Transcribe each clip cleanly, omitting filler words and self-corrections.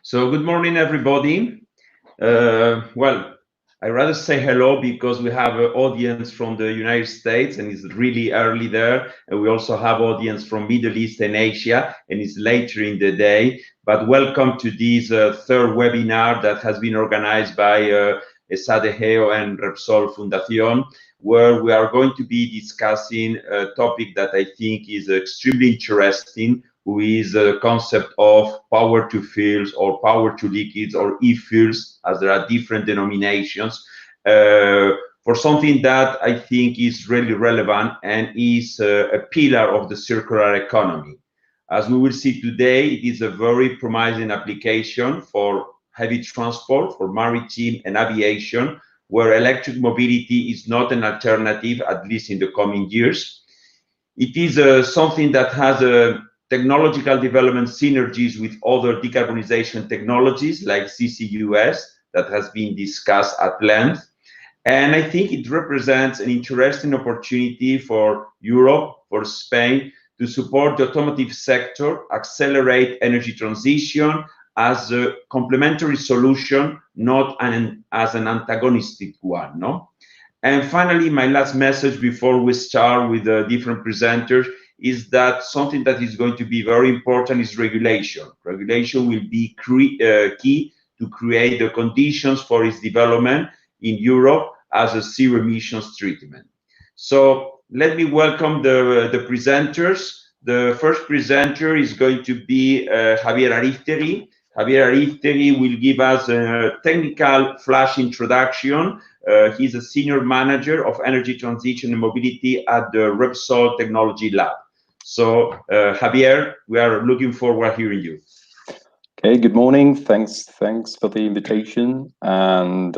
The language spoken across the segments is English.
So good morning, everybody. Well, I rather say hello because we have an audience from the United States and it's really early there. And we also have audience from Middle East and Asia and it's later in the day. But welcome to this third webinar that has been organized by EsadeGeo and Repsol Fundación, where we are going to be discussing a topic that I think is extremely interesting, who is the concept of power to fuels or power to liquids or e-fuels, as there are different denominations, for something that I think is really relevant and is a pillar of the circular economy. As we will see today, it is a very promising application for heavy transport, for maritime and aviation, where electric mobility is not an alternative, at least in the coming years. It is something that has a technological development synergies with other decarbonization technologies like CCUS that has been discussed at length. And I think it represents an interesting opportunity for Europe, for Spain, to support the automotive sector, accelerate energy transition as a complementary solution, not as an antagonistic one. No? And finally, my last message before we start with the different presenters is that something that is going to be very important is regulation. Regulation will be key to create the conditions for its development in Europe as a zero emissions treatment. So let me welcome the presenters. The first presenter is going to be Javier Aríztegui. Javier Aríztegui will give us a technical flash introduction. He's a senior manager of energy transition and mobility at the Repsol Technology Lab. So, Javier, we are looking forward to hearing you. Okay, good morning. Thanks for the invitation. And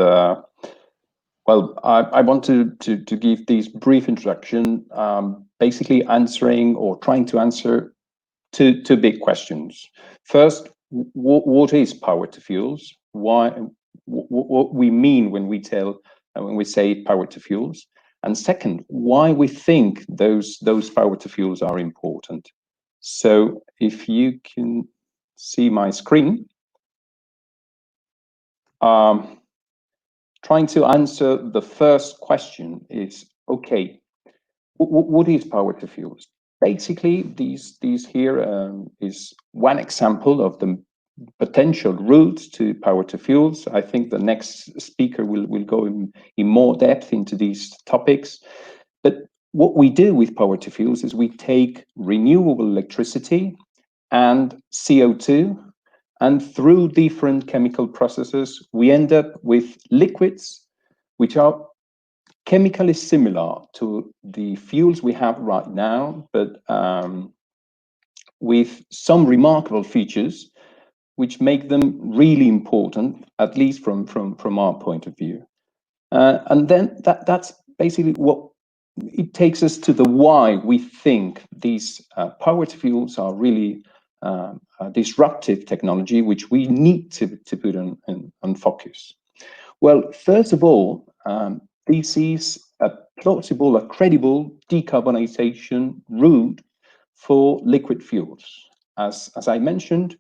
well, I want to give this brief introduction, basically answering or trying to answer two big questions. First, what is power to fuels? What we mean when we say power to fuels? And second, why we think those power to fuels are important. So if you can see my screen, trying to answer the first question is, okay, what is power to fuels? Basically, these here is one example of the potential routes to power to fuels. I think the next speaker will go in more depth into these topics. But what we do with power to fuels is we take renewable electricity and CO2, and through different chemical processes, we end up with liquids which are chemically similar to the fuels we have right now, but with some remarkable features which make them really important, at least from our point of view. And then that's basically what it takes us to the why we think these power to fuels are really a disruptive technology, which we need to put on focus. Well, first of all, this is a plausible, a credible decarbonization route for liquid fuels. As I mentioned,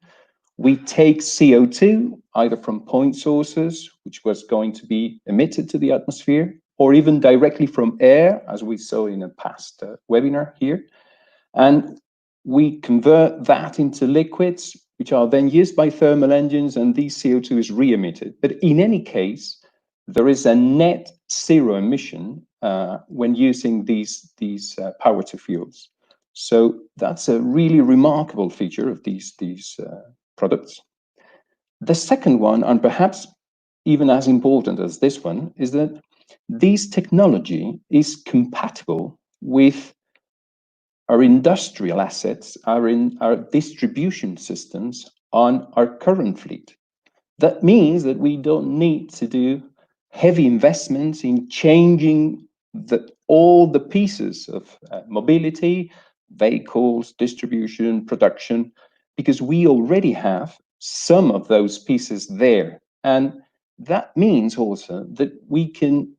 we take CO2 either from point sources, which was going to be emitted to the atmosphere, or even directly from air, as we saw in a past webinar here. And we convert that into liquids, which are then used by thermal engines, and these CO2 is re-emitted. But in any case, there is a net zero emission when using these power to fuels. So that's a really remarkable feature of these products. The second one, and perhaps even as important as this one, is that this technology is compatible with our industrial assets, our distribution systems on our current fleet. That means that we don't need to do heavy investments in changing all the pieces of mobility, vehicles, distribution, production, because we already have some of those pieces there. And that means also that we can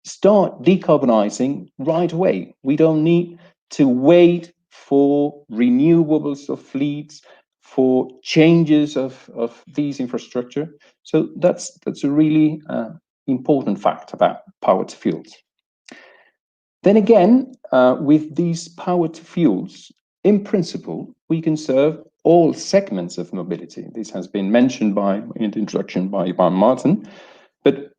start decarbonizing right away. We don't need to wait for renewables of fleets, for changes of these infrastructure. So that's a really important fact about power to fuels. Then again, with these power to fuels, in principle, we can serve all segments of mobility. This has been mentioned in the introduction by Martin, but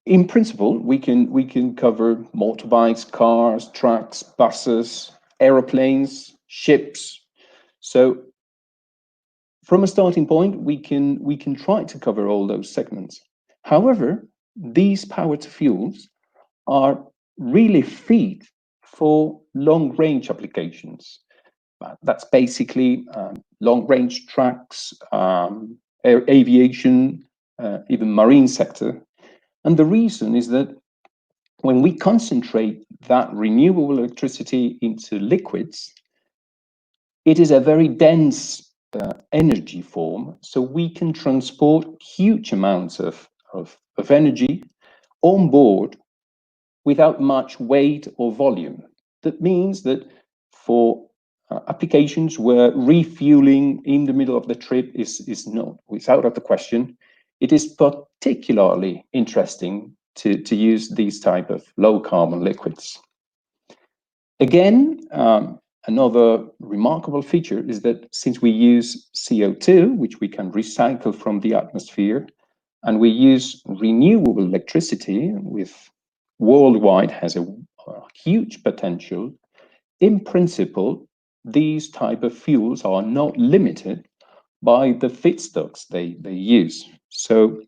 in principle, we can cover motorbikes, cars, trucks, buses, aeroplanes, ships. So from a starting point, we can try to cover all those segments. However, these power to fuels are really fit for long-range applications. That's basically long-range trucks, aviation, even marine sector. And the reason is that when we concentrate that renewable electricity into liquids, it is a very dense energy form, so we can transport huge amounts of energy on board without much weight or volume. That means that for applications where refueling in the middle of the trip is out of the question, it is particularly interesting to use these type of low carbon liquids. Again, another remarkable feature is that since we use CO2, which we can recycle from the atmosphere, and we use renewable electricity, with worldwide has a huge potential, in principle, these type of fuels are not limited by the feedstocks they use. So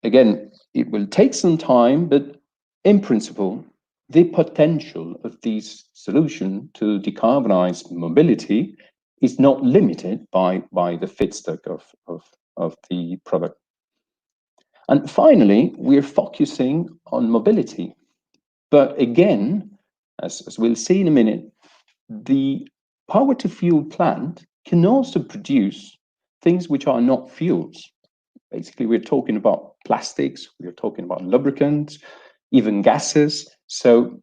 again, it will take some time, but in principle, the potential of this solution to decarbonize mobility is not limited by the feedstock of the product. And finally, we're focusing on mobility. But again, as we'll see in a minute, the power to fuel plant can also produce things which are not fuels. Basically, we're talking about plastics, we're talking about lubricants, even gases. So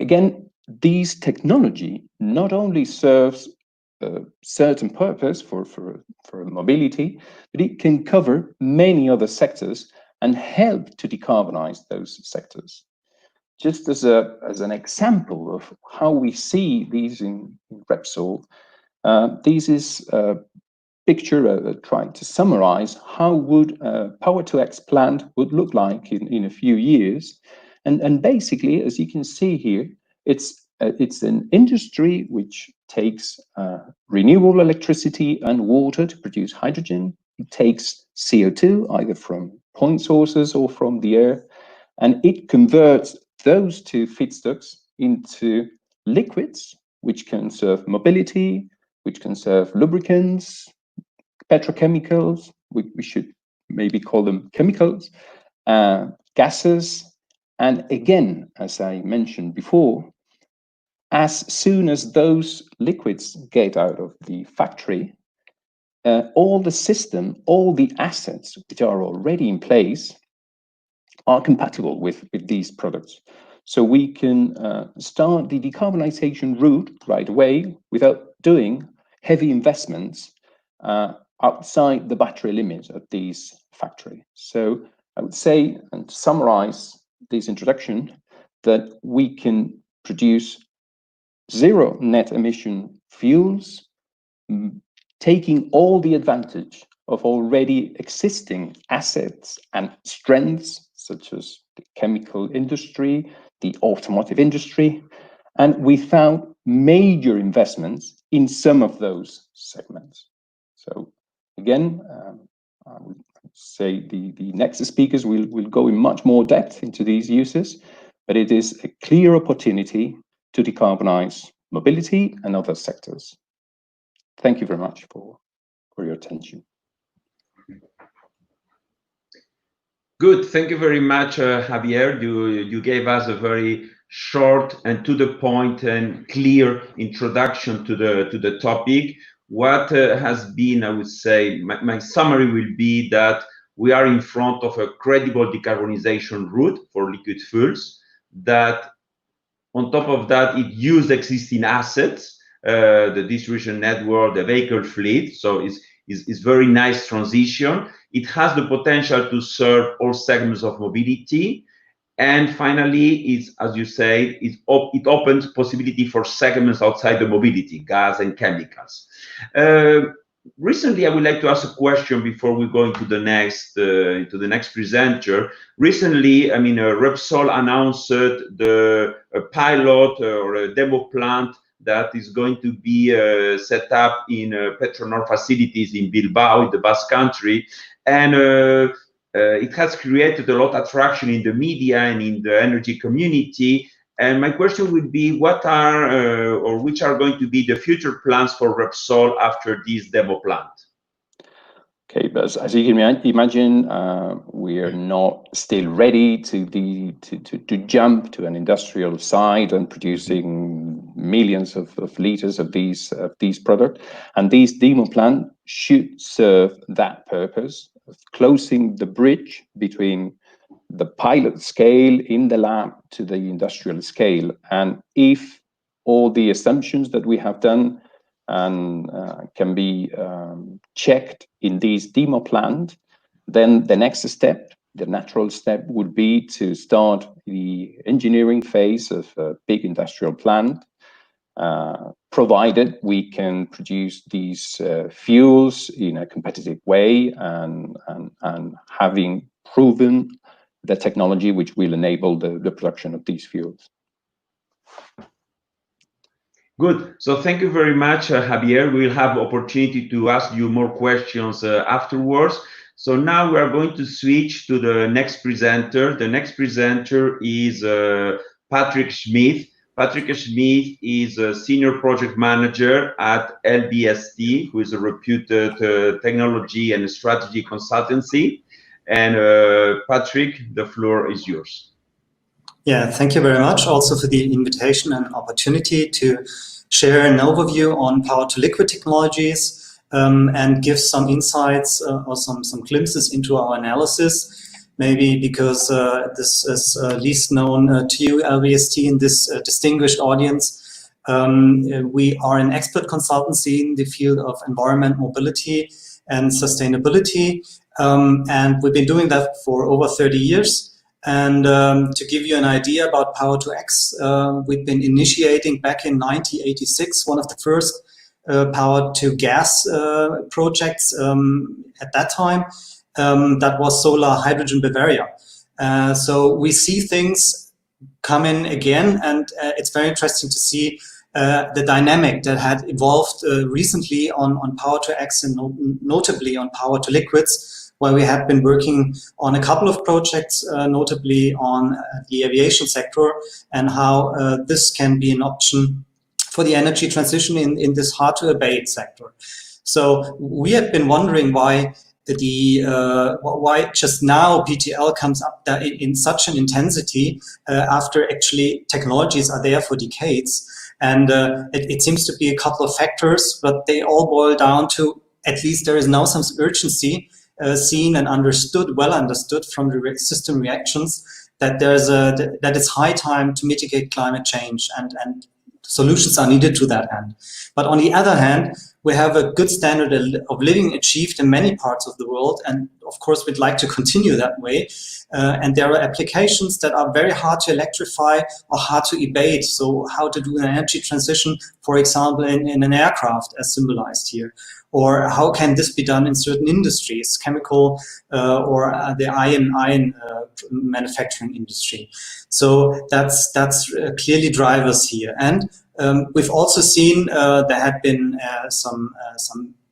again, these technology not only serves a certain purpose for mobility, but it can cover many other sectors and help to decarbonize those sectors. Just as an example of how we see these in Repsol, this is a picture trying to summarize how would a power-to-X plant would look like in a few years. And basically, as you can see here, it's an industry which takes renewable electricity and water to produce hydrogen. It takes CO2 either from point sources or from the air, and it converts those two feedstocks into liquids, which can serve mobility, which can serve lubricants, petrochemicals, we should maybe call them chemicals, gases, and again, as I mentioned before, as soon as those liquids get out of the factory, all the system, all the assets which are already in place are compatible with these products. So we can start the decarbonization route right away without doing heavy investments outside the battery limit of these factories. So I would say, and to summarize this introduction, that we can produce zero net emission fuels, taking all the advantage of already existing assets and strengths, such as the chemical industry, the automotive industry, and without major investments in some of those segments. So again, I would say the next speakers will go in much more depth into these uses, but it is a clear opportunity to decarbonize mobility and other sectors. Thank you very much for your attention. Good, thank you very much, Javier. You gave us a very short and to the point and clear introduction to the topic. What has been, I would say, my summary will be that we are in front of a credible decarbonization route for liquid fuels, that on top of that, it uses existing assets the distribution network, the vehicle fleet. So it's very nice transition. It has the potential to serve all segments of mobility. And finally, it's, as you say, it opens possibility for segments outside the mobility, gas and chemicals. Recently, I would like to ask a question before we go into the next presenter. Recently, I mean, Repsol announced a pilot or a demo plant that is going to be set up in Petronor facilities in Bilbao, in the Basque Country, and it has created a lot of attraction in the media and in the energy community. And my question would be, what are or which are going to be the future plans for Repsol after this demo plant? Okay, but as you can imagine, we are not still ready to jump to an industrial site and producing millions of liters of these products. And this demo plant should serve that purpose of closing the bridge between the pilot scale in the lab to the industrial scale. And if all the assumptions that we have done and can be checked in this demo plant, then the next step, the natural step, would be to start the engineering phase of a big industrial plant, provided we can produce these fuels in a competitive way and having proven the technology which will enable the production of these fuels. Good. So thank you very much, Javier. We'll have opportunity to ask you more questions afterwards. So now we are going to switch to the next presenter. The next presenter is Patrick Schmidt. Patrick Schmidt is a senior project manager at LBST, who is a reputed technology and strategy consultancy. And Patrick, the floor is yours. Yeah, thank you very much also for the invitation and opportunity to share an overview on power-to-liquid technologies and give some insights or some glimpses into our analysis. Maybe because this is least known to you, LBST, in this distinguished audience. We are an expert consultancy in the field of environment, mobility, and sustainability. And we've been doing that for over 30 years. And to give you an idea about Power-to-X, we've been initiating back in 1986, one of the first power-to-gas projects at that time. That was Solar Hydrogen Bavaria. So we see things come in again, and it's very interesting to see the dynamic that had evolved recently on Power-to-X and notably on power-to-liquids, where we have been working on a couple of projects, notably on the aviation sector, and how this can be an option for the energy transition in this hard-to-abate sector. So we have been wondering why why just now PTL comes up in such an intensity after actually technologies are there for decades. And it seems to be a couple of factors, but they all boil down to, at least there is now some urgency seen and understood, well understood from the system reactions, that that it's high time to mitigate climate change, and solutions are needed to that end. But on the other hand, we have a good standard of living achieved in many parts of the world, and of course we'd like to continue that way. And there are applications that are very hard to electrify or hard to abate. So how to do an energy transition, for example, in an aircraft, as symbolized here. Or how can this be done in certain industries, chemical or the iron manufacturing industry. So that's clearly drivers here. And we've also seen there had been some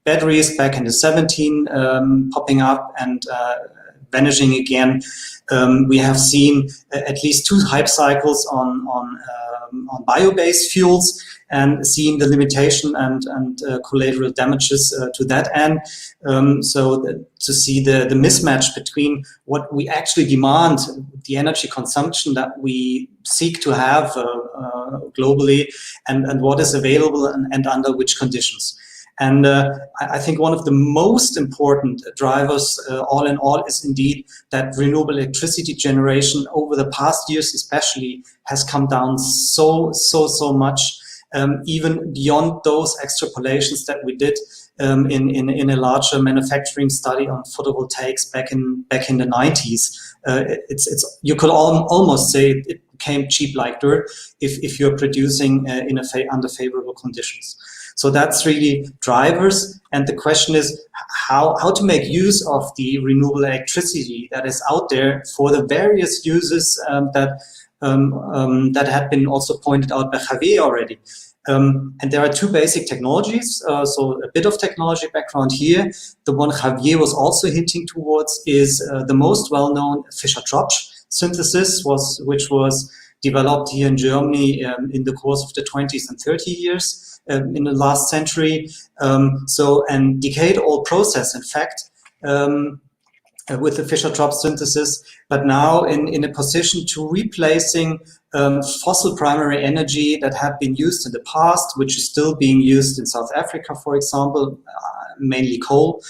batteries back in the 70s popping up and vanishing again. We have seen at least 2 hype cycles on bio-based fuels, and seeing the limitation and collateral damages to that end. To see the mismatch between what we actually demand, the energy consumption that we seek to have globally, and what is available and under which conditions. And I think one of the most important drivers, all in all, is indeed that renewable electricity generation over the past years especially has come down so much. even beyond those extrapolations that we did in a larger manufacturing study on photovoltaics back in the 90s. You could almost say it became cheap like dirt if you're producing under favorable conditions. So that's really drivers, and the question is how to make use of the renewable electricity that is out there for the various uses that had been also pointed out by Javier already. And there are two basic technologies, so a bit of technology background here. The one Javier was also hinting towards is the most well-known Fischer-Tropsch synthesis, which was developed here in Germany in the course of the 20s and 30 years in the last century. So a decade-old process, in fact, with the Fischer-Tropsch synthesis, but now in a position to replacing fossil primary energy that had been used in the past, which is still being used in South Africa, for example, mainly coal,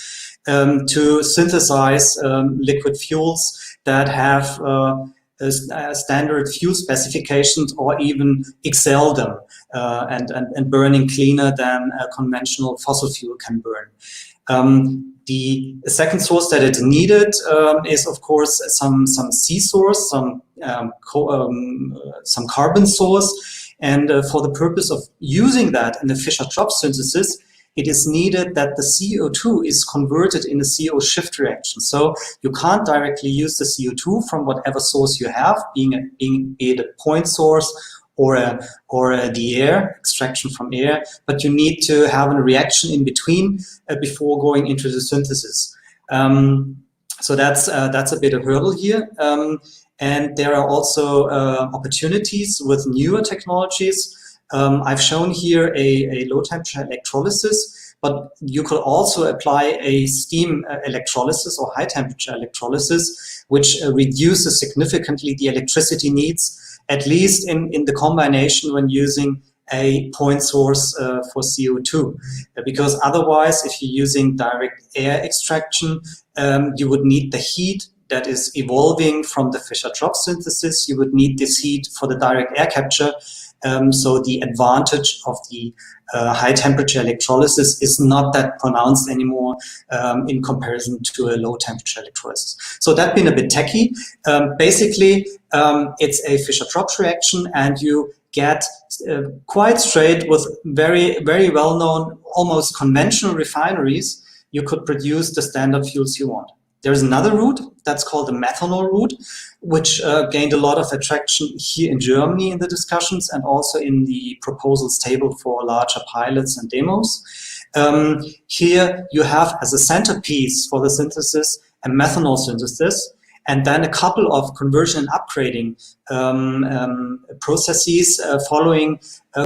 to synthesize liquid fuels that have standard fuel specifications or even excel them and burning cleaner than a conventional fossil fuel can burn. The second source that it needed is, of course, some C source, some carbon source, and for the purpose of using that in the Fischer-Tropsch synthesis, it is needed that the CO2 is converted in a CO shift reaction. So you can't directly use the CO2 from whatever source you have, being it a point source or the air, extraction from air, but you need to have a reaction in between before going into the synthesis. So that's a bit of hurdle here. And there are also opportunities with newer technologies. I've shown here a low temperature electrolysis, but you could also apply a steam electrolysis or high temperature electrolysis, which reduces significantly the electricity needs, at least in the combination when using a point source for CO2. Because otherwise, if you're using direct air extraction, you would need the heat that is evolving from the Fischer-Tropsch synthesis. You would need this heat for the direct air capture. So the advantage of the high temperature electrolysis is not that pronounced anymore in comparison to a low temperature electrolysis. So that's been a bit techy. Basically, it's a Fischer-Tropsch reaction, and you get quite straight with very, very well-known, almost conventional refineries, you could produce the standard fuels you want. There's another route that's called the Methanol Route, which gained a lot of attraction here in Germany in the discussions and also in the proposals table for larger pilots and demos. Here you have as a centerpiece for the synthesis a methanol synthesis, and then a couple of conversion and upgrading processes following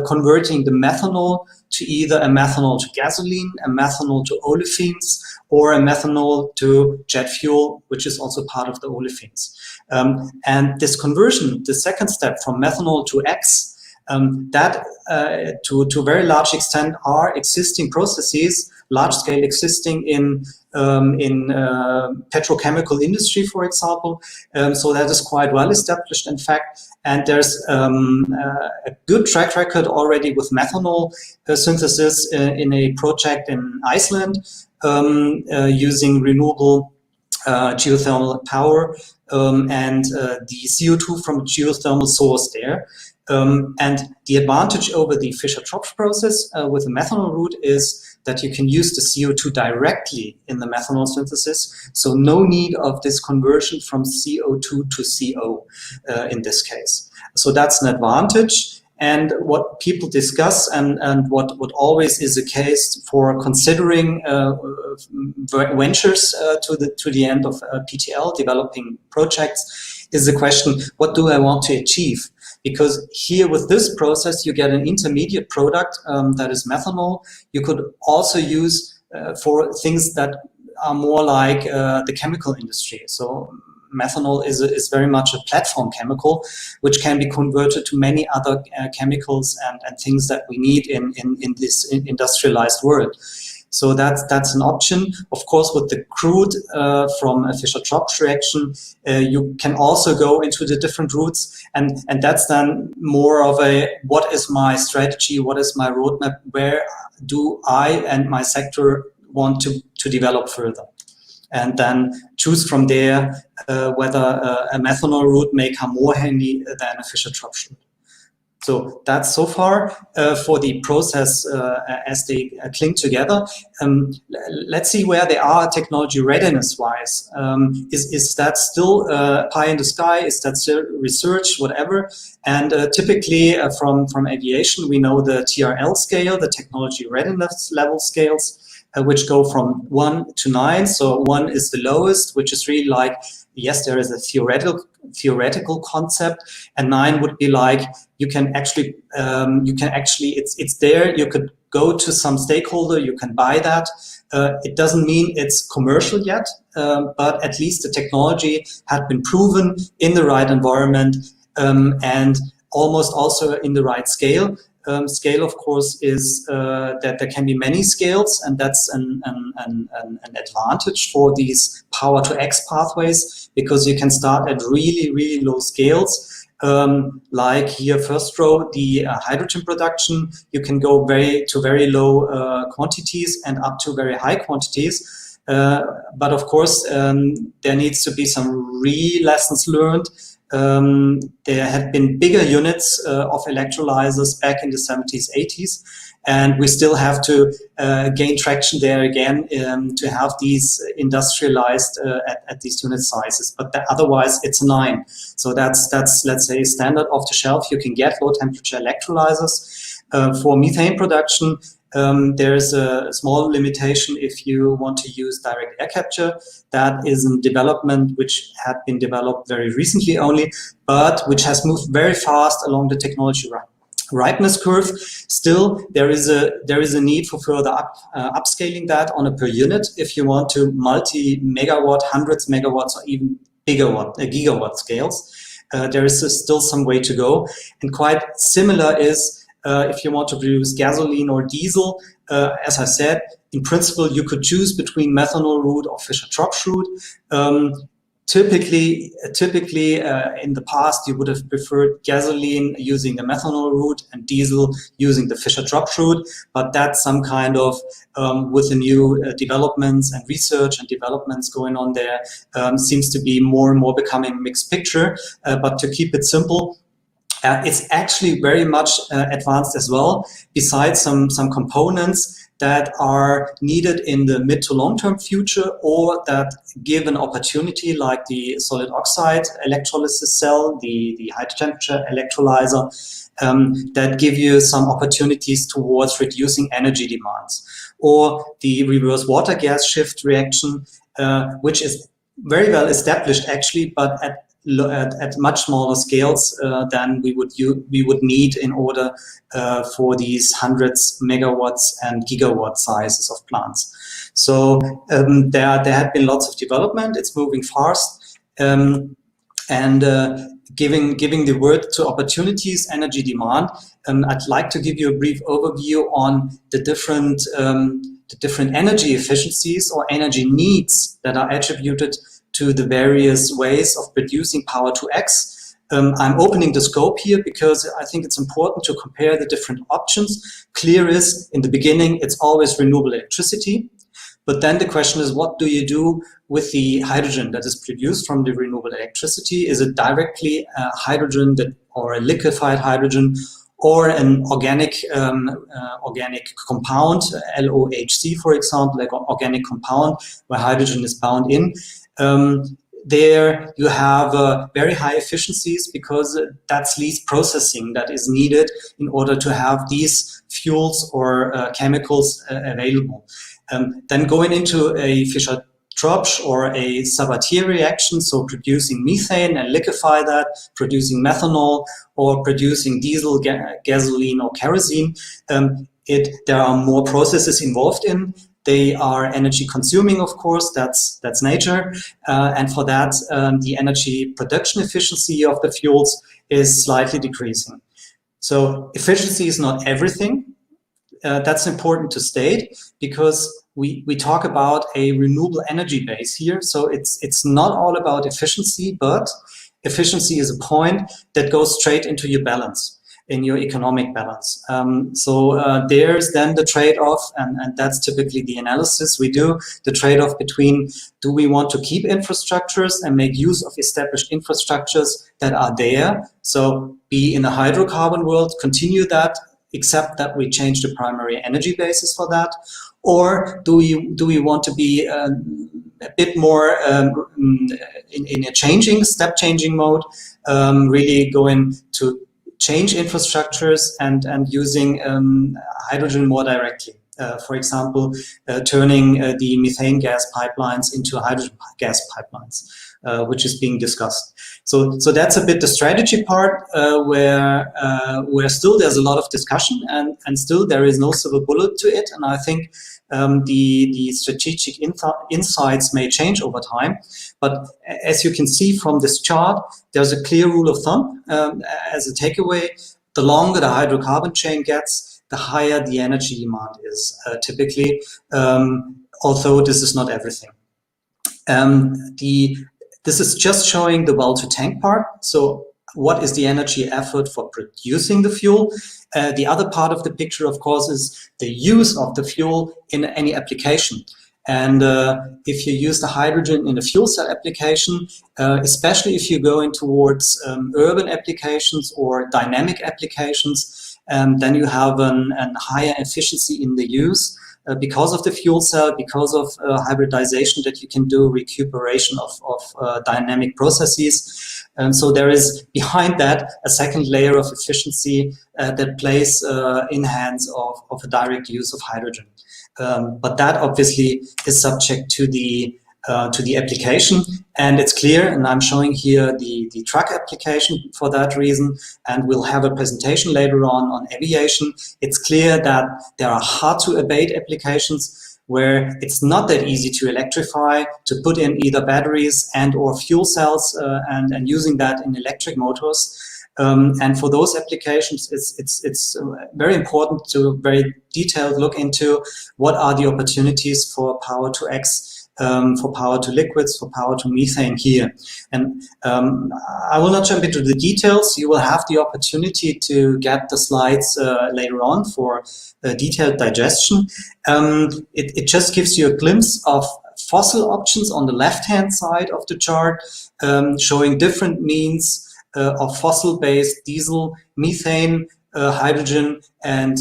converting the methanol to either a methanol to gasoline, a methanol to olefins, or a methanol to jet fuel, which is also part of the olefins. And this conversion, the second step from methanol to X, that to a very large extent are existing processes, large scale existing in petrochemical industry, for example. So that is quite well established, in fact. And there's a good track record already with methanol synthesis in a project in Iceland using renewable geothermal power and the CO2 from a geothermal source there. And the advantage over the Fischer-Tropsch process with the methanol route is that you can use the CO2 directly in the methanol synthesis, so no need of this conversion from CO2 to CO in this case. So that's an advantage. And what people discuss and what always is the case for considering ventures to the end of PTL, developing projects, is the question, what do I want to achieve? Because here with this process, you get an intermediate product that is methanol. You could also use for things that are more like the chemical industry. So methanol is very much a platform chemical, which can be converted to many other chemicals and things that we need in this industrialized world. So that's an option. Of course, with the crude from a Fischer-Tropsch reaction, you can also go into the different routes, and that's then more of a, what is my strategy, what is my roadmap, where do I and my sector want to develop further, and then choose from there whether a methanol route may come more handy than a Fischer-Tropsch route. So that's so far for the process as they cling together. Let's see where they are technology readiness-wise. Is that still pie in the sky? Is that still research, whatever? And typically from aviation, we know the TRL scale, the technology readiness level scales, which go from 1 to 9. So 1 is the lowest, which is really like, yes, there is a theoretical concept, and 9 would be like, you can actually, it's there. You could go to some stakeholder, you can buy that. It doesn't mean it's commercial yet, but at least the technology had been proven in the right environment, and almost also in the right scale. Scale, of course, is that there can be many scales, and that's an advantage for these power to X pathways, because you can start at really, really low scales. Like here, first row, the hydrogen production, you can go to very low quantities and up to very high quantities. But of course, there needs to be some lessons learned. There had been bigger units of electrolyzers back in the 70s, 80s, and we still have to gain traction there again to have these industrialized at these unit sizes. But otherwise, it's a 9. So that's let's say standard off the shelf. You can get low temperature electrolyzers for methane production. There's a small limitation if you want to use direct air capture. That is in development, which had been developed very recently only, but which has moved very fast along the technology ripeness curve. Still, there is a need for further upscaling that on a per unit if you want to multi-megawatt, hundreds megawatts, or even gigawatt scales. There is still some way to go, and quite similar is if you want to produce gasoline or diesel. As I said, in principle, you could choose between methanol route or Fischer-Tropsch route. Typically, in the past, you would have preferred gasoline using the methanol route and diesel using the Fischer-Tropsch route, but that's some kind of, with the new developments and research and developments going on there, seems to be more and more becoming a mixed picture. But to keep it simple, it's actually very much advanced as well, besides some components that are needed in the mid to long-term future, or that give an opportunity, like the solid oxide electrolysis cell, the high temperature electrolyzer, that give you some opportunities towards reducing energy demands, or the reverse water gas shift reaction, which is very well established actually, but at much smaller scales than we would need in order for these hundreds megawatts and gigawatt sizes of plants. So there had been lots of development. It's moving fast, and giving the word to opportunities, energy demand. I'd like to give you a brief overview on the different energy efficiencies or energy needs that are attributed to the various ways of producing power to X. I'm opening the scope here because I think it's important to compare the different options. Clear is, in the beginning, it's always renewable electricity. But then the question is, what do you do with the hydrogen that is produced from the renewable electricity? Is it directly hydrogen or a liquefied hydrogen, or an organic compound, LOHC, for example, like an organic compound where hydrogen is bound in? There you have very high efficiencies, because that's least processing that is needed in order to have these fuels or chemicals available. Then going into a Fischer-Tropsch or a Sabatier reaction, so producing methane and liquefy that, producing methanol, or producing diesel, gasoline, or kerosene, there are more processes involved in. They are energy consuming, of course, that's nature. And for that, the energy production efficiency of the fuels is slightly decreasing. So efficiency is not everything. that's important to state, because we talk about a renewable energy base here. So it's not all about efficiency, but efficiency is a point that goes straight into your balance, in your economic balance. There's then the trade-off, and that's typically the analysis we do, the trade-off between, do we want to keep infrastructures and make use of established infrastructures that are there? So be in a hydrocarbon world, continue that, except that we change the primary energy basis for that. Or do we want to be a bit more in a step-changing mode, really going to change infrastructures and using hydrogen more directly. For example, turning the methane gas pipelines into hydrogen gas pipelines, which is being discussed. So that's a bit the strategy part, where still there's a lot of discussion, and still there is no silver bullet to it. And I think the strategic insights may change over time. But as you can see from this chart, there's a clear rule of thumb as a takeaway. The longer the hydrocarbon chain gets, the higher the energy demand is typically, although this is not everything. This is just showing the well-to-tank part. So what is the energy effort for producing the fuel? The other part of the picture, of course, is the use of the fuel in any application. And if you use the hydrogen in a fuel cell application, especially if you go in towards urban applications or dynamic applications, then you have a higher efficiency in the use because of the fuel cell, because of hybridization that you can do, recuperation of dynamic processes. So there is behind that a second layer of efficiency that plays in hands of a direct use of hydrogen. But that obviously is subject to the application, and it's clear, and I'm showing here the truck application for that reason, and we'll have a presentation later on aviation. It's clear that there are hard to abate applications where it's not that easy to electrify, to put in either batteries and or fuel cells and using that in electric motors. And for those applications, it's very important to very detailed look into what are the opportunities for power to X, for power to liquids, for power to methane here. And I will not jump into the details. You will have the opportunity to get the slides later on for detailed digestion. It just gives you a glimpse of fossil options on the left-hand side of the chart, showing different means of fossil-based diesel, methane, hydrogen, and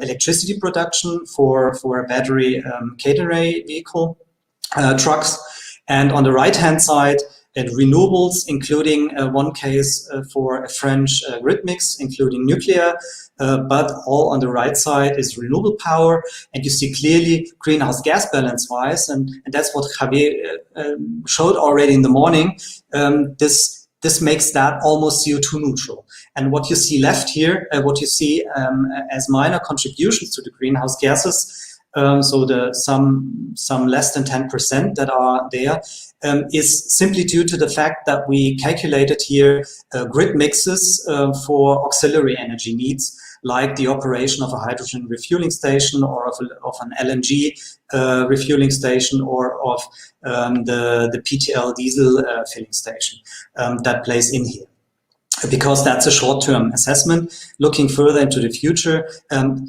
electricity production for a battery catenary vehicle trucks. And on the right-hand side, renewables, including one case for a French grid mix, including nuclear, but all on the right side is renewable power. And you see clearly greenhouse gas balance-wise, and that's what Javier showed already in the morning. This makes that almost CO2 neutral. And what you see left here, what you see as minor contributions to the greenhouse gases, so some less than 10% that are there, is simply due to the fact that we calculated here grid mixes for auxiliary energy needs, like the operation of a hydrogen refueling station or of an LNG refueling station or of the PTL diesel filling station that plays in here. Because that's a short-term assessment. Looking further into the future,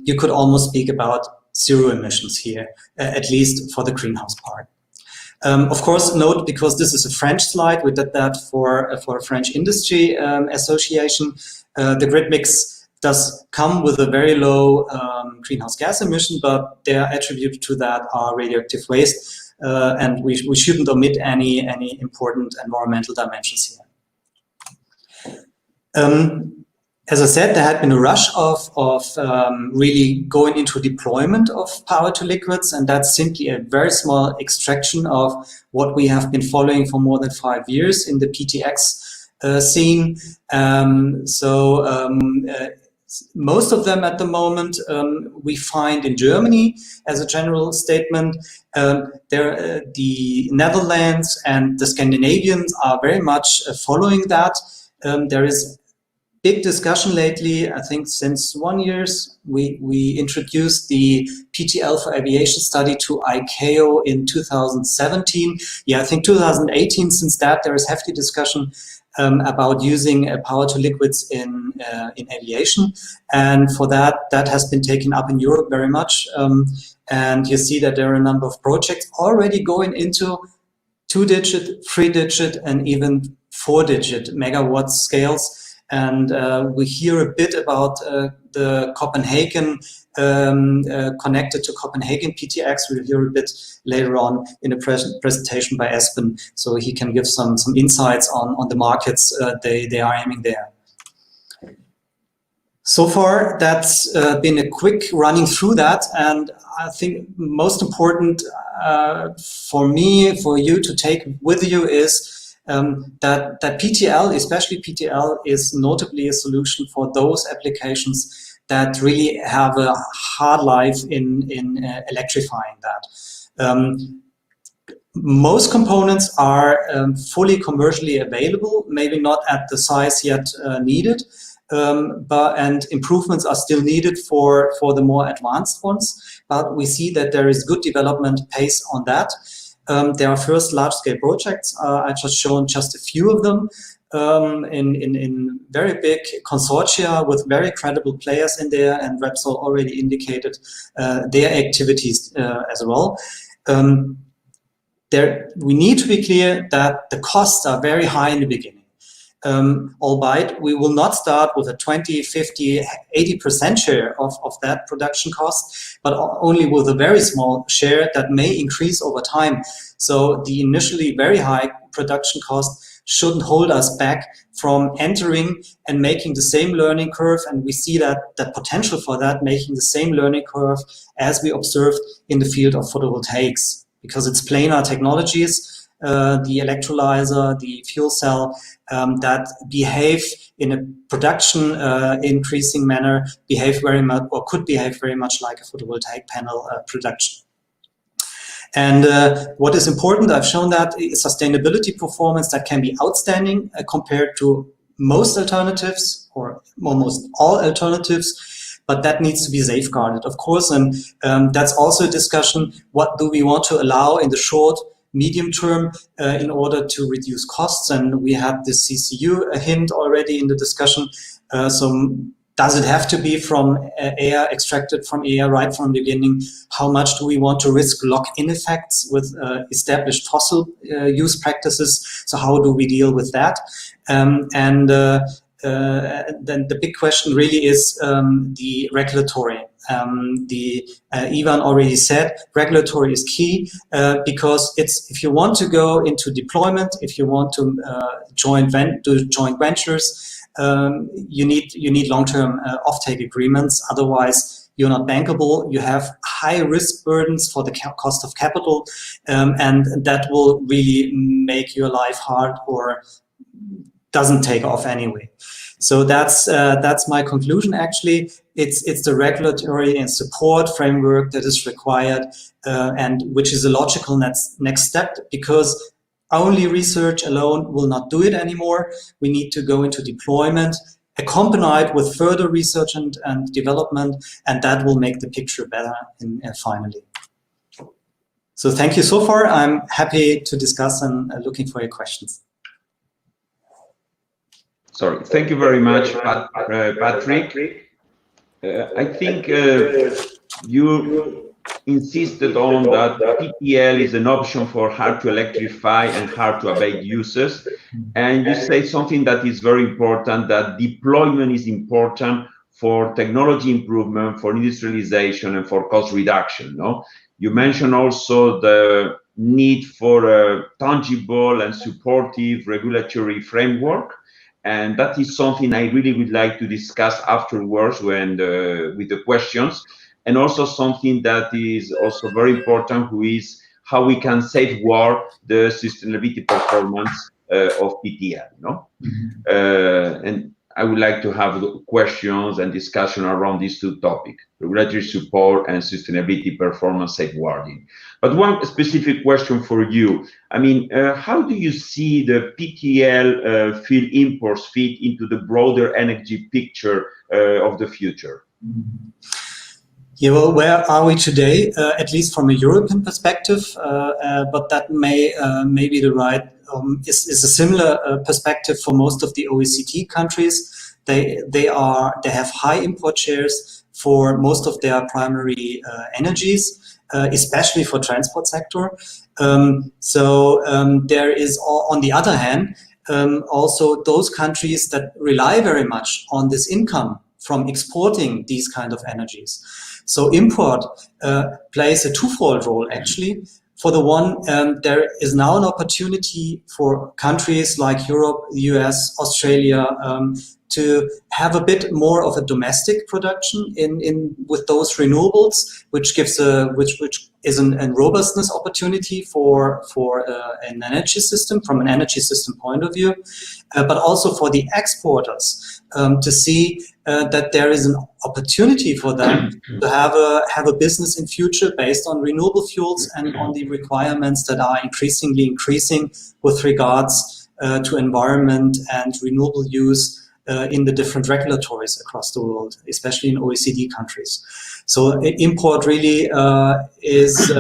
you could almost speak about zero emissions here, at least for the greenhouse part. Of course, note, because this is a French slide, we did that for a French industry association. The grid mix does come with a very low greenhouse gas emission, but their attributes to that are radioactive waste, and we shouldn't omit any important environmental dimensions here. As I said, there had been a rush of really going into deployment of power to liquids, and that's simply a very small extraction of what we have been following for more than 5 years in the PTX scene. Most of them at the moment we find in Germany as a general statement. The Netherlands and the Scandinavians are very much following that. There is big discussion lately. I think since 1 year, we introduced the PTL for aviation study to ICAO in 2017. Yeah, I think 2018. Since that, there is hefty discussion about using power to liquids in aviation, and for that has been taken up in Europe very much. And you see that there are a number of projects already going into 2-digit, 3-digit, and even 4-digit megawatt scales. And we hear a bit about the Copenhagen, connected to Copenhagen PTX. We'll hear a bit later on in a presentation by Esben, so he can give some insights on the markets they are aiming there. So far, that's been a quick running through that, and I think most important for me, for you to take with you is that PTL, especially PTL, is notably a solution for those applications that really have a hard life in electrifying that. Most components are fully commercially available, maybe not at the size yet needed, and improvements are still needed for the more advanced ones. But we see that there is good development pace on that. There are first large-scale projects. I just shown just a few of them in very big consortia with very credible players in there, and Repsol already indicated their activities as well. We need to be clear that the costs are very high in the beginning. Albeit we will not start with a 20, 50, 80% share of that production cost, but only with a very small share that may increase over time. So the initially very high production cost shouldn't hold us back from entering and making the same learning curve. And we see that potential for that, making the same learning curve as we observed in the field of photovoltaics, because it's planar technologies, the electrolyzer, the fuel cell, that behave in a production increasing manner, behave very much, or could behave very much like a photovoltaic panel production. And what is important, I've shown that, is sustainability performance that can be outstanding compared to most alternatives, or almost all alternatives, but that needs to be safeguarded, of course. And that's also a discussion, what do we want to allow in the short, medium term in order to reduce costs. And we had this CCU hint already in the discussion. So does it have to be from air, extracted from air right from the beginning? How much do we want to risk lock-in effects with established fossil use practices? So how do we deal with that? Then the big question really is the regulatory. Ivan already said regulatory is key because if you want to go into deployment, if you want to do joint ventures, you need long-term offtake agreements. Otherwise, you're not bankable. You have high risk burdens for the cost of capital, and that will really make your life hard or doesn't take off anyway. So that's my conclusion. Actually, it's the regulatory and support framework that is required, and which is a logical next step, because only research alone will not do it anymore. We need to go into deployment, accompanied with further research and development, and that will make the picture better finally. So thank you so far. I'm happy to discuss and looking for your questions. Sorry, thank you very much, Patrick. I think you insisted on that PTL is an option for hard to electrify and hard to abate uses. And you say something that is very important, that deployment is important for technology improvement, for industrialization, and for cost reduction. No? You mentioned also the need for a tangible and supportive regulatory framework. And that is something I really would like to discuss afterwards when with the questions. And also something that is also very important, who is how we can safeguard the sustainability performance of PTL. No? And I would like to have questions and discussion around these two topics, regulatory support and sustainability performance safeguarding. But one specific question for you. I mean, how do you see the PTL fuel imports fit into the broader energy picture of the future? Yeah, well, where are we today? At least from a European perspective, but that may be the right is a similar perspective for most of the OECD countries. They have high import shares for most of their primary energies, especially for transport sector. There is, on the other hand, also those countries that rely very much on this income from exporting these kind of energies. So import plays a twofold role, actually. For the one, there is now an opportunity for countries like Europe, the US, Australia, to have a bit more of a domestic production with those renewables, which gives which is a robustness opportunity for an energy system from an energy system point of view, but also for the exporters to see that there is an opportunity for them to have a business in future based on renewable fuels and on the requirements that are increasingly increasing with regards to environment and renewable use in the different regulatories across the world, especially in OECD countries. So import really is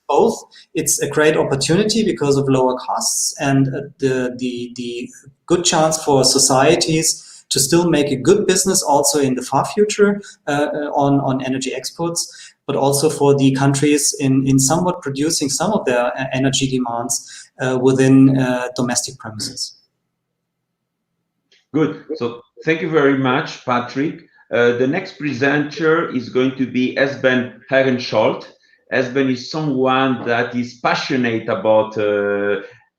both. It's a great opportunity because of lower costs and the good chance for societies to still make a good business also in the far future on energy exports, but also for the countries in somewhat producing some of their energy demands within domestic premises. Good. So thank you very much, Patrick. The next presenter is going to be Esben Hegnsholt. Esben is someone that is passionate about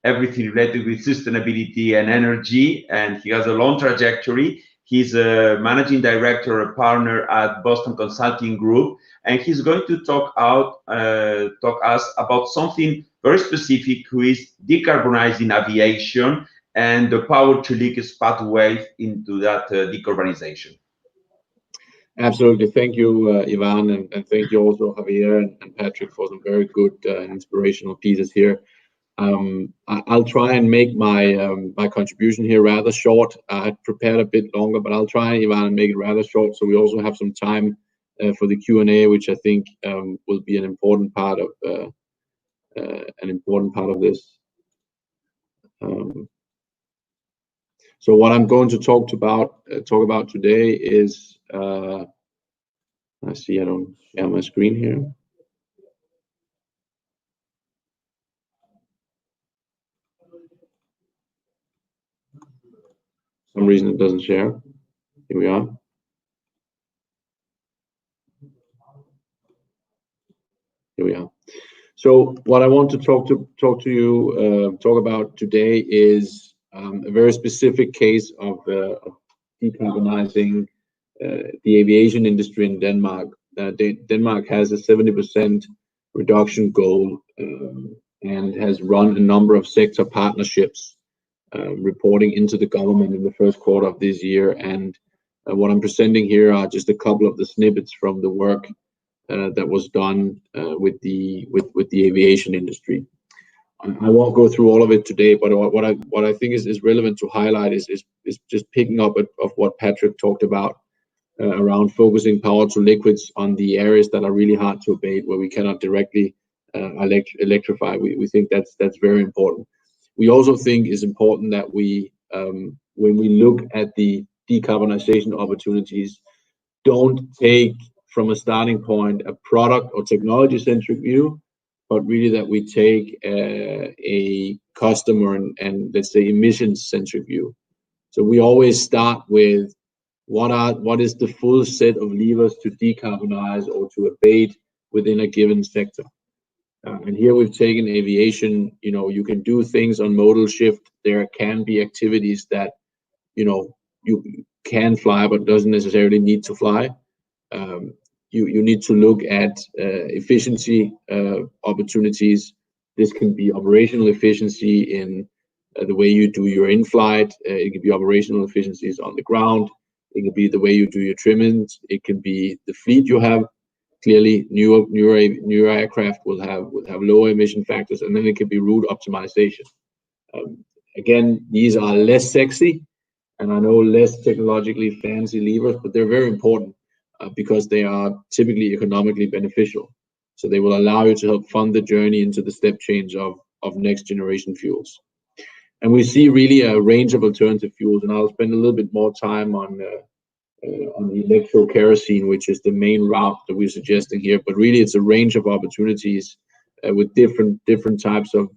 everything related with sustainability and energy, and he has a long trajectory. He's a managing director, a partner at Boston Consulting Group, and he's going to talk us about something very specific, who is decarbonizing aviation and the power to liquid pathway into that decarbonization. Absolutely. Thank you, Ivan, and thank you also, Javier and Patrick, for some very good and inspirational pieces here. I'll try and make my contribution here rather short. I had prepared a bit longer, but I'll try, Ivan, and make it rather short, so we also have some time for the Q&A, which I think will be an important part of this. So what I'm going to talk about today is, I see I don't share my screen here. For some reason it doesn't share. Here we are. Here we are. So what I want to talk about today is a very specific case of decarbonizing the aviation industry in Denmark. Denmark has a 70% reduction goal and has run a number of sector partnerships reporting into the government in the first quarter of this year. And what I'm presenting here are just a couple of the snippets from the work that was done with the aviation industry. I won't go through all of it today, but what I think is relevant to highlight is just picking up of what Patrick talked about around focusing power to liquids on the areas that are really hard to abate, where we cannot directly electrify. We think that's very important. We also think it's important that we, when we look at the decarbonization opportunities, don't take from a starting point a product or technology-centric view, but really that we take a customer and let's say emissions-centric view. So we always start with what is the full set of levers to decarbonize or to abate within a given sector. And here we've taken aviation. You can do things on modal shift. There can be activities that you can fly but doesn't necessarily need to fly. You need to look at efficiency opportunities. This can be operational efficiency in the way you do your in-flight. It could be operational efficiencies on the ground. It could be the way you do your trimmings. It can be the fleet you have. Clearly, newer aircraft will have lower emission factors, and then it could be route optimization. Again, these are less sexy, and I know less technologically fancy levers, but they're very important because they are typically economically beneficial. So they will allow you to help fund the journey into the step change of next generation fuels. And we see really a range of alternative fuels, and I'll spend a little bit more time on the electro-kerosene, which is the main route that we're suggesting here. But really, it's a range of opportunities with different types of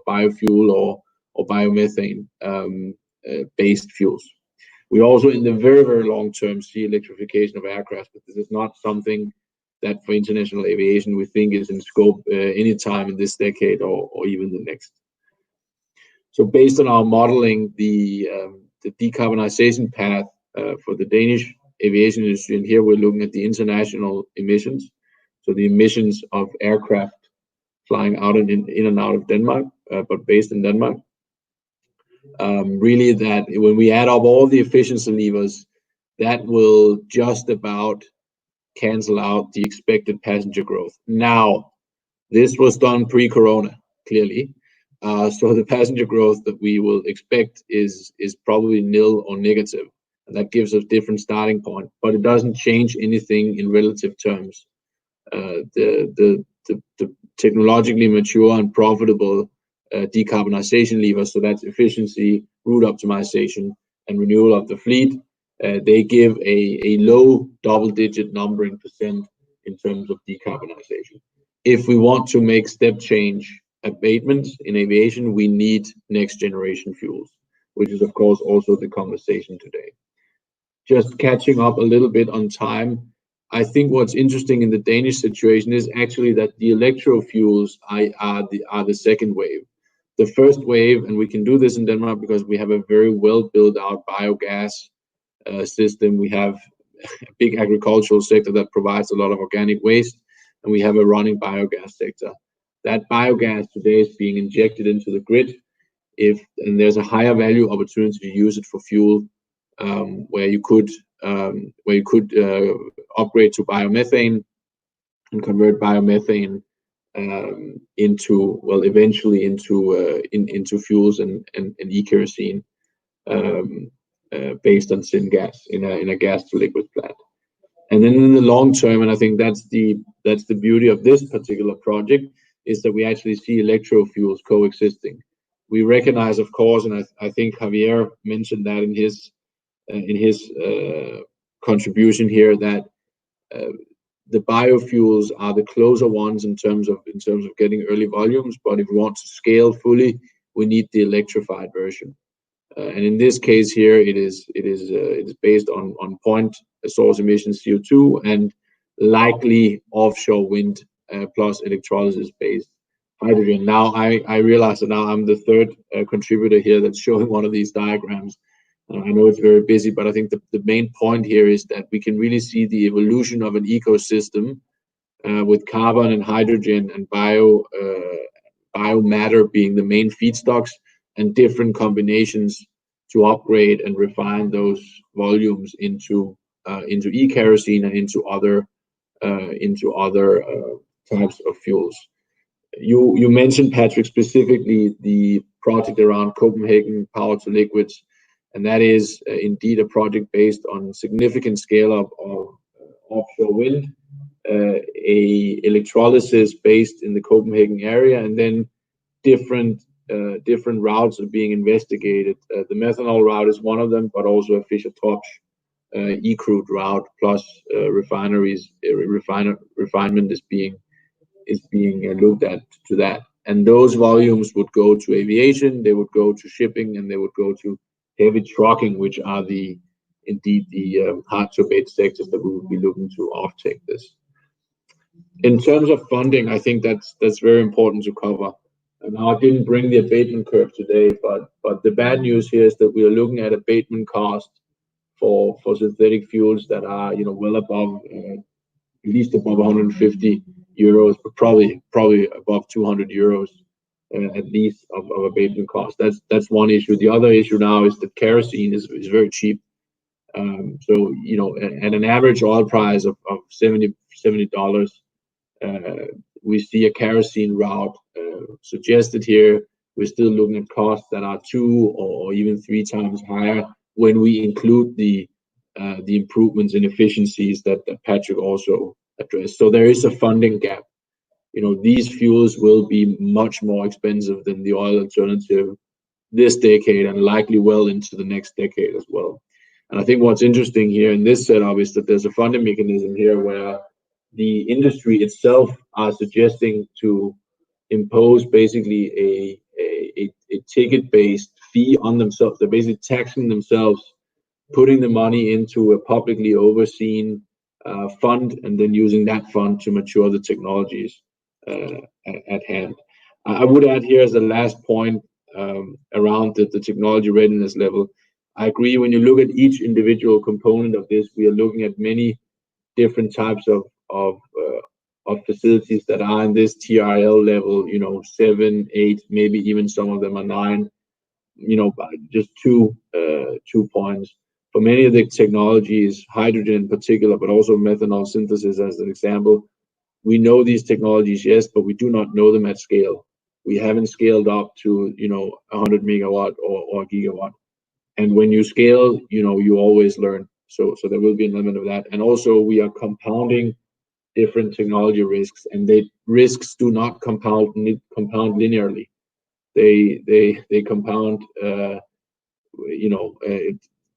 biofuel or biomethane based fuels. We also, in the very long term, see electrification of aircraft, but this is not something that for international aviation we think is in scope anytime in this decade or even the next. So based on our modeling, the decarbonization path for the Danish aviation industry, and here we're looking at the international emissions, so the emissions of aircraft flying out and in and out of Denmark, but based in Denmark. Really, that when we add up all the efficiency levers, that will just about cancel out the expected passenger growth. Now, this was done pre-corona, clearly. So the passenger growth that we will expect is probably nil or negative. And that gives us different starting point, but it doesn't change anything in relative terms. The technologically mature and profitable decarbonization levers, so that's efficiency, route optimization, and renewal of the fleet, they give a low double-digit number in percent in terms of decarbonization. If we want to make step change abatements in aviation, we need next generation fuels, which is of course also the conversation today. Just catching up a little bit on time, I think what's interesting in the Danish situation is actually that the electro fuels are the second wave. The first wave, and we can do this in Denmark because we have a very well built out biogas system. We have a big agricultural sector that provides a lot of organic waste, and we have a running biogas sector. That biogas today is being injected into the grid, and there's a higher value opportunity to use it for fuel, where you could upgrade to biomethane and convert biomethane eventually into fuels and e-kerosene based on syngas in a gas to liquid plant. And then in the long term, and I think that's the beauty of this particular project, is that we actually see electro fuels coexisting. We recognize, of course, and I think Javier mentioned that in his contribution here, that the biofuels are the closer ones in terms of getting early volumes. But if we want to scale fully, we need the electrified version. And in this case here, it is based on point source emissions CO2 and likely offshore wind plus electrolysis based hydrogen. Now I realize that now I'm the third contributor here that's showing one of these diagrams. I know it's very busy, but I think the main point here is that we can really see the evolution of an ecosystem with carbon and hydrogen and biomatter being the main feedstocks, and different combinations to upgrade and refine those volumes into e-kerosene and into other types of fuels. You mentioned, Patrick, specifically the project around Copenhagen Power to Liquids. And that is indeed a project based on significant scale up of offshore wind, a electrolysis based in the Copenhagen area, and then different routes are being investigated. The methanol route is one of them, but also a Fischer-Tropsch e-crude route, plus refinement is being looked at to that. And those volumes would go to aviation, they would go to shipping, and they would go to heavy trucking, which are indeed the hard to abate sectors that we will be looking to offtake this. In terms of funding, I think that's very important to cover. And now I didn't bring the abatement curve today, but the bad news here is that we are looking at abatement cost for synthetic fuels that are well above at least above 150 euros, but probably above 200 euros at least of abatement cost. That's one issue. The other issue now is that kerosene is very cheap. So at an average oil price of $70, we see a kerosene route suggested here. We're still looking at costs that are 2 or even 3 times higher when we include the improvements in efficiencies that Patrick also addressed. So there is a funding gap. These fuels will be much more expensive than the oil alternative this decade and likely well into the next decade as well. And I think what's interesting here in this setup is that there's a funding mechanism here where the industry itself are suggesting to impose basically a ticket-based fee on themselves. They're basically taxing themselves, putting the money into a publicly overseen fund, and then using that fund to mature the technologies at hand. I would add here as a last point around the technology readiness level. I agree, when you look at each individual component of this, we are looking at many different types of facilities that are in this TRL level, 7, 8, maybe even some of them are 9. Just two points. For many of the technologies, hydrogen in particular, but also methanol synthesis as an example, we know these technologies, yes, but we do not know them at scale. We haven't scaled up to 100 megawatt or gigawatt. And when you scale, you always learn. So there will be an element of that. And also we are compounding different technology risks, and the risks do not compound linearly. They compound to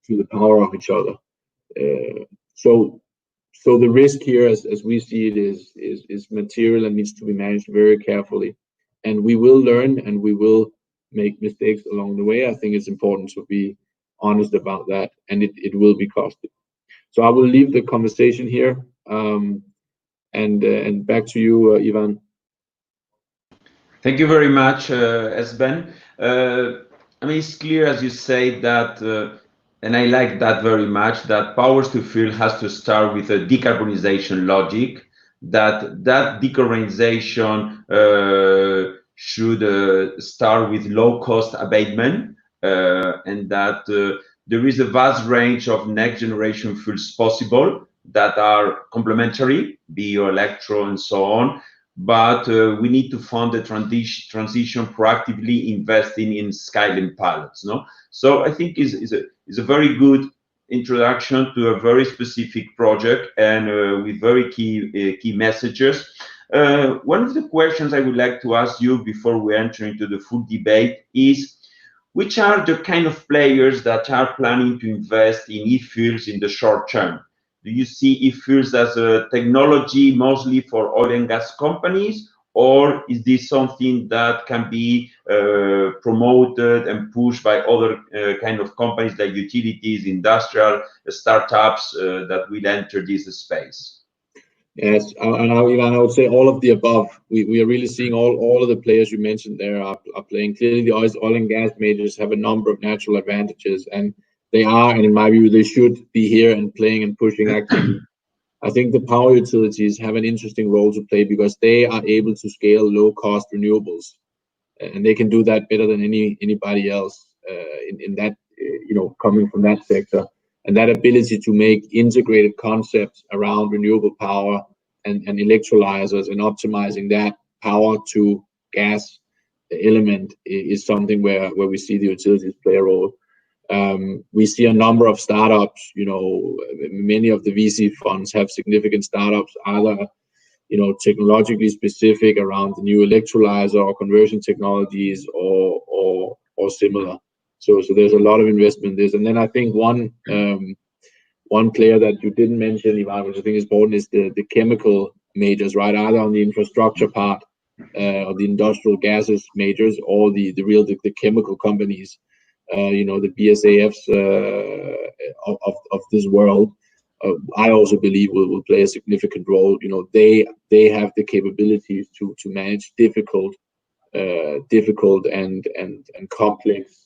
the power of each other. So the risk here, as we see it, is material and needs to be managed very carefully. And we will learn and we will make mistakes along the way. I think it's important to be honest about that, and it will be costly. So I will leave the conversation here, and back to you, Ivan. Thank you very much, Esben. It's clear, as you say, that, and I like that very much, that power to fuel has to start with a decarbonization logic, that decarbonization should start with low-cost abatement, and that there is a vast range of next-generation fuels possible that are complementary, bio, electro, and so on. But we need to fund the transition proactively, investing in scaling pilots. So I think is a very good introduction to a very specific project, and with very key messages. One of the questions I would like to ask you before we enter into the full debate is, which are the kind of players that are planning to invest in e-fuels in the short term? Do you see e-fuels as a technology mostly for oil and gas companies, or is this something that can be promoted and pushed by other kind of companies like utilities, industrial startups that will enter this space? Yes, and I would say all of the above. We are really seeing all of the players you mentioned there are playing. Clearly, the oil and gas majors have a number of natural advantages, and they are, and in my view, they should be here and playing and pushing actively. I think the power utilities have an interesting role to play because they are able to scale low-cost renewables, and they can do that better than anybody else in that, coming from that sector. And that ability to make integrated concepts around renewable power and electrolyzers and optimizing that power to gas element is something where we see the utilities play a role. We see a number of startups, many of the VC funds have significant startups, either, technologically specific around the new electrolyzer or conversion technologies or similar. So there's a lot of investment in this. And then I think one player that you didn't mention, Ivan, which I think is important, is the chemical majors, right? Either on the infrastructure part of the industrial gases majors, or the chemical companies, the BASFs of this world. I also believe will play a significant role. They have the capabilities to manage difficult and complex,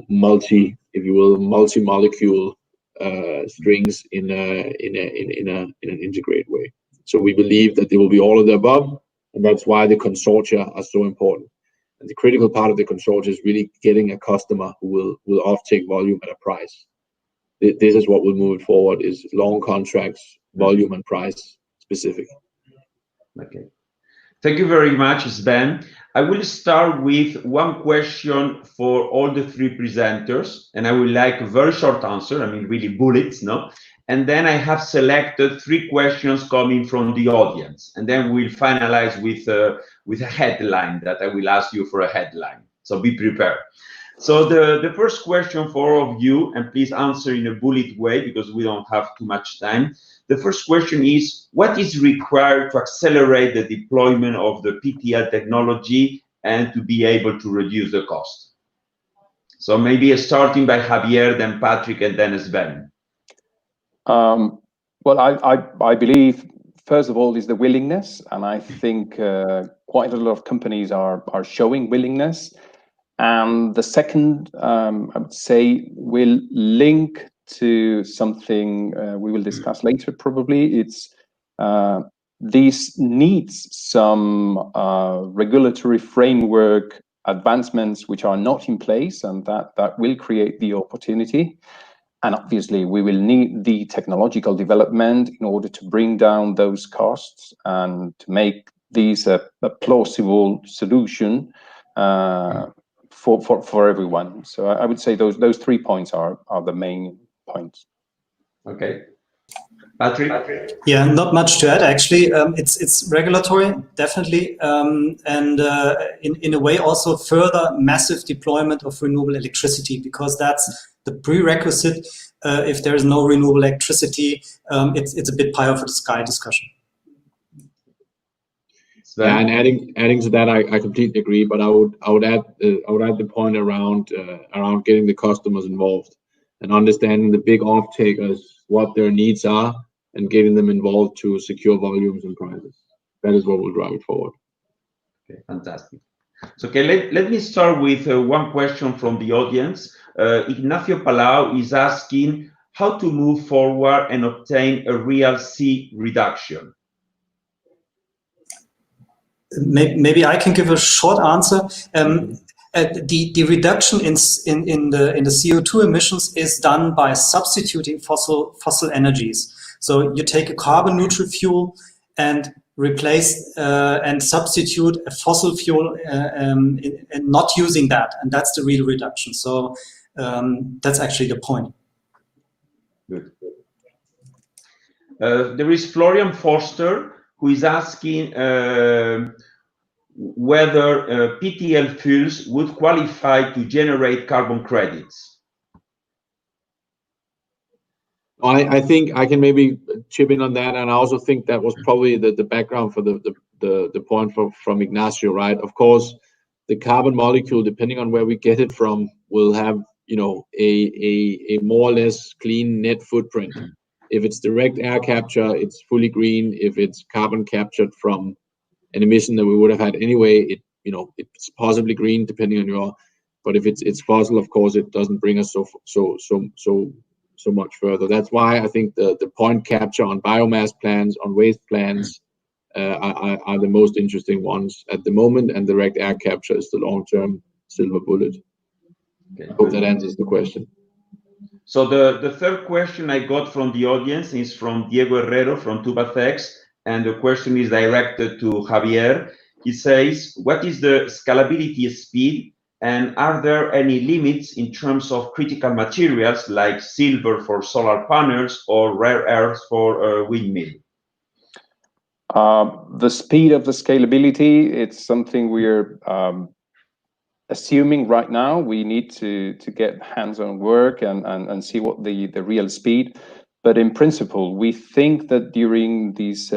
multi-molecule strings in an integrated way. So we believe that there will be all of the above, And that's why the consortia are so important. And the critical part of the consortia is really getting a customer who will offtake volume at a price. This is what will move it forward, is long contracts, volume and price specific. Okay. Thank you very much, Sven. I will start with one question for all the three presenters, and I would like a very short answer, I mean, really bullets, no? And then I have selected 3 questions coming from the audience, and then we'll finalize with a headline that I will ask you for a headline. So be prepared. So the first question for all of you, and please answer in a bullet way because we don't have too much time. The first question is, what is required to accelerate the deployment of the PTL technology and to be able to reduce the cost? So maybe starting by Javier, then Patrick, and then Sven. Well, I believe, first of all, is the willingness, and I think quite a lot of companies are showing willingness. And the second, I would say, will link to something we will discuss later probably. It's this needs some regulatory framework advancements which are not in place, and that will create the opportunity. And obviously, we will need the technological development in order to bring down those costs and to make these a plausible solution for everyone. So I would say those 3 points are the main points. Okay. Patrick? Yeah, not much to add actually. It's regulatory, definitely, and in a way also further massive deployment of renewable electricity, because that's the prerequisite. If there is no renewable electricity, it's a bit pie over the sky discussion. Yeah, and adding to that, I completely agree. But I would add the point around getting the customers involved and understanding the big off-takers, what their needs are, and getting them involved to secure volumes and prices. That is what will drive it forward. Okay, fantastic. So okay, let me start with one question from the audience. Ignacio Palau is asking how to move forward and obtain a real C reduction. Maybe I can give a short answer. The reduction in the CO2 emissions is done by substituting fossil energies. So you take a carbon neutral fuel and replace and substitute a fossil fuel and not using that, and that's the real reduction. So that's actually the point. Good. There is Florian Forster, who is asking whether PTL fuels would qualify to generate carbon credits. I think I can maybe chip in on that, and I also think that was probably the background for the point from Ignacio, right? Of course, the carbon molecule, depending on where we get it from, will have, you know, a more or less clean net footprint. If it's direct air capture, it's fully green. If it's carbon captured from an emission that we would have had anyway, it's possibly green depending on your. But if it's fossil, of course, it doesn't bring us so much further. That's why I think the point capture on biomass plants, on waste plants, are the most interesting ones at the moment, and direct air capture is the long-term silver bullet. Okay. I hope that answers the question. So the third question I got from the audience is from Diego Herrero from Tubacex, and the question is directed to Javier. He says, what is the scalability speed, and are there any limits in terms of critical materials like silver for solar panels or rare earths for windmill? The speed of the scalability, it's something we're assuming right now. We need to get hands-on work and see what the real speed. But in principle, we think that during these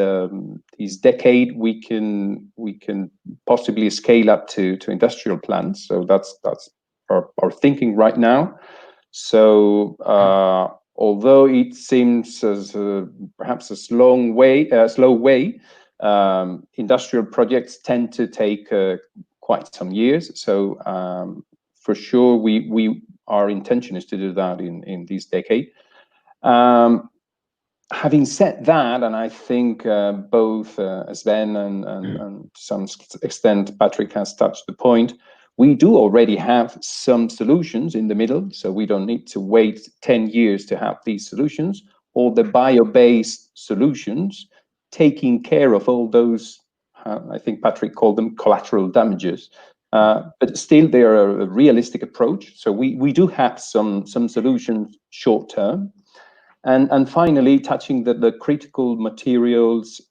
decade we can possibly scale up to industrial plants. So that's our thinking right now. So although it seems as perhaps a slow way, industrial projects tend to take quite some years. So for sure, our intention is to do that in this decade. having said that, and I think both Esben and to some extent Patrick has touched the point, we do already have some solutions in the middle, so we don't need to wait 10 years to have these solutions, or the bio-based solutions taking care of all those, I think Patrick called them collateral damages. But still, they are a realistic approach. So we do have some solutions short term. And finally, touching the critical materials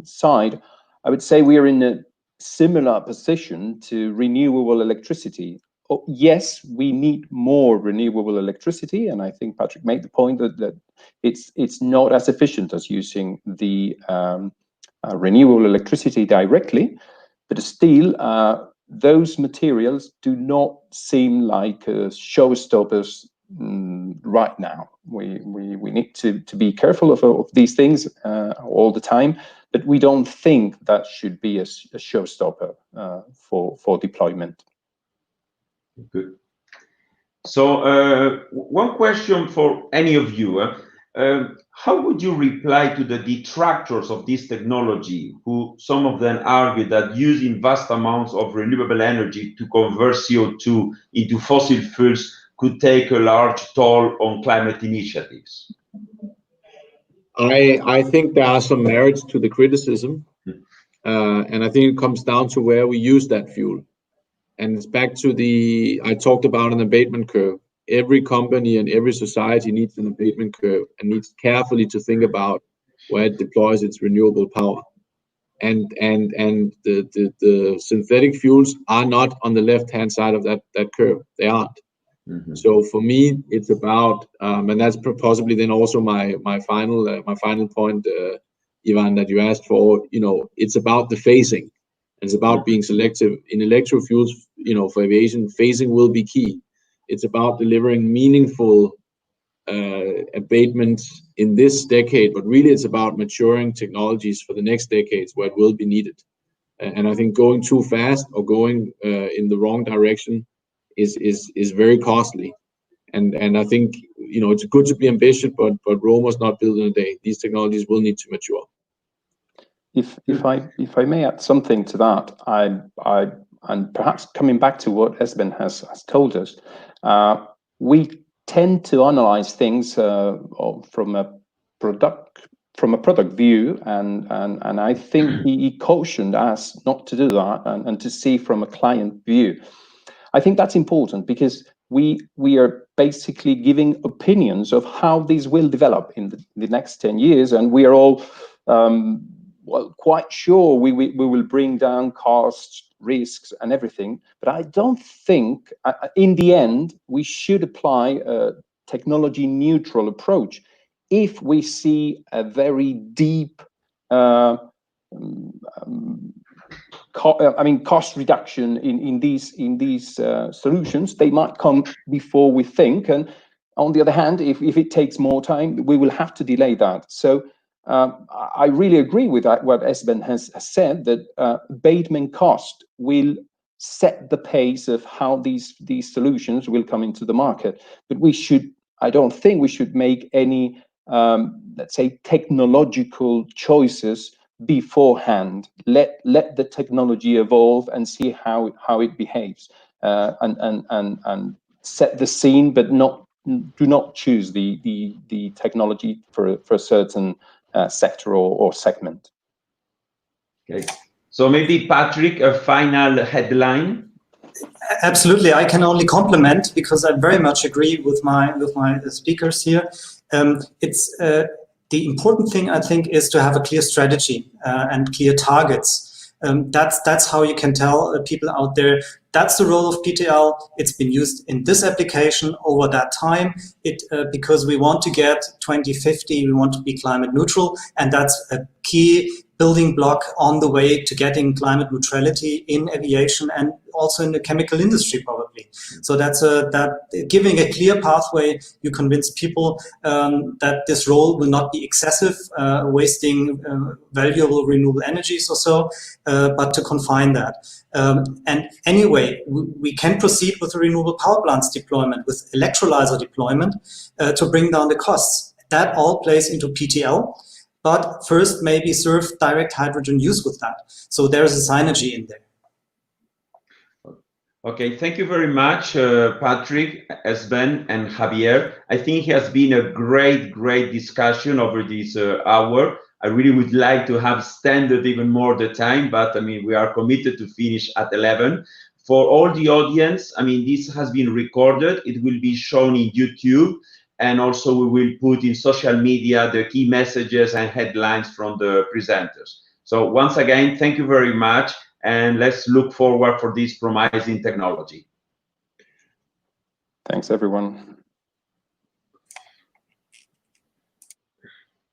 side, I would say we are in a similar position to renewable electricity. Oh, yes, we need more renewable electricity, and I think Patrick made the point that it's not as efficient as using the renewable electricity directly, but still, those materials do not seem like showstoppers right now. We need to be careful of these things all the time, but we don't think that should be a showstopper for deployment. Good. So one question for any of you. How would you reply to the detractors of this technology, who some of them argue that using vast amounts of renewable energy to convert CO2 into fossil fuels could take a large toll on climate initiatives? I think there are some merits to the criticism, and I think it comes down to where we use that fuel. And it's back to I talked about an abatement curve. Every company and every society needs an abatement curve and needs carefully to think about where it deploys its renewable power. And the synthetic fuels are not on the left-hand side of that curve. They aren't. Mm-hmm. So for me, it's about, and that's possibly then also my final point, Ivan, that you asked for. It's about the phasing. It's about being selective in electrofuels. For aviation, phasing will be key. It's about delivering meaningful abatements in this decade, but really it's about maturing technologies for the next decades where it will be needed. And I think going too fast or going in the wrong direction is very costly. And I think it's good to be ambitious, but Rome was not built in a day. These technologies will need to mature. If I may add something to that, and perhaps coming back to what Esben has told us, we tend to analyze things from a product view, and I think he cautioned us not to do that and to see from a client view. I think that's important because we are basically giving opinions of how these will develop in the next 10 years, and we are all quite sure we will bring down costs, risks, and everything. But I don't think, in the end, we should apply a technology neutral approach if we see a very deep cost reduction in these solutions. They might come before we think, and on the other hand, if it takes more time, we will have to delay that. So I really agree with that, what Esben has said, that abatement cost will set the pace of how these solutions will come into the market. But I don't think we should make any, let's say, technological choices beforehand. Let the technology evolve and see how it behaves, and set the scene, but do not choose the technology for a certain sector or segment. Okay, so maybe Patrick, a final headline. Absolutely, I can only compliment, because I very much agree with my speakers here. It's the important thing, I think, is to have a clear strategy and clear targets. That's how you can tell people out there, that's the role of PTL. It's been used in this application over that time. Because we want to get 2050, we want to be climate neutral, and that's a key building block on the way to getting climate neutrality in aviation and also in the chemical industry, probably. So that's giving a clear pathway. You convince people that this role will not be excessive, wasting valuable renewable energies or so, but to confine that. And anyway, we can proceed with the renewable power plants deployment, with electrolyzer deployment, to bring down the costs. that all plays into PTL, but first maybe serve direct hydrogen use with that. So there's a synergy in there. Okay, thank you very much, Patrick, Esben, and Javier. I think it has been a great discussion over this hour. I really would like to have extended even more the time, but I mean, we are committed to finish at 11. For all the audience, I mean, this has been recorded. It will be shown in YouTube, and also we will put in social media the key messages and headlines from the presenters. So once again, thank you very much. And let's look forward for this promising technology. Thanks, everyone.